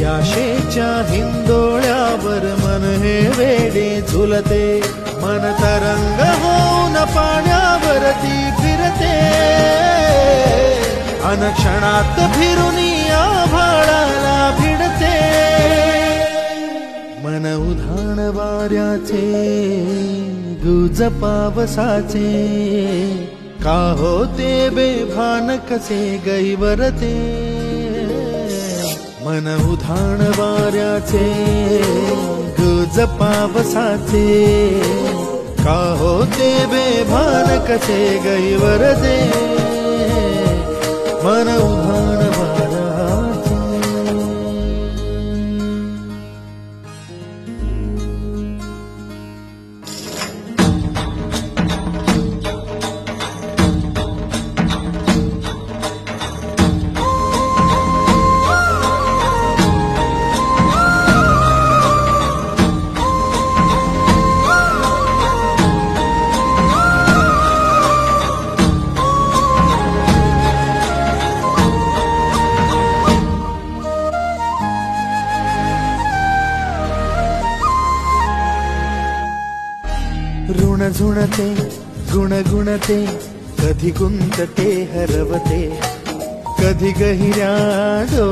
आशेच्या हिंदोळ्यावर मन हे वेडे झुलते, मन तरंग होऊन पाण्यावरती फिरते, अनक्षणात फिरून आभाळाला भिडते, मन उधाण वाऱ्याचे गुज पावसाचे, का होते बेभान कसे गैवरते, मन उधाण वाऱ्याचे गुज पावसाचे, का होते बेभान कसे गैवरते, मन उधाण वाऱ्याचे। ऋण झुणते गुणगुणते, कधी गुंतते हरवते, कधी गहिऱ्या डोळ्यात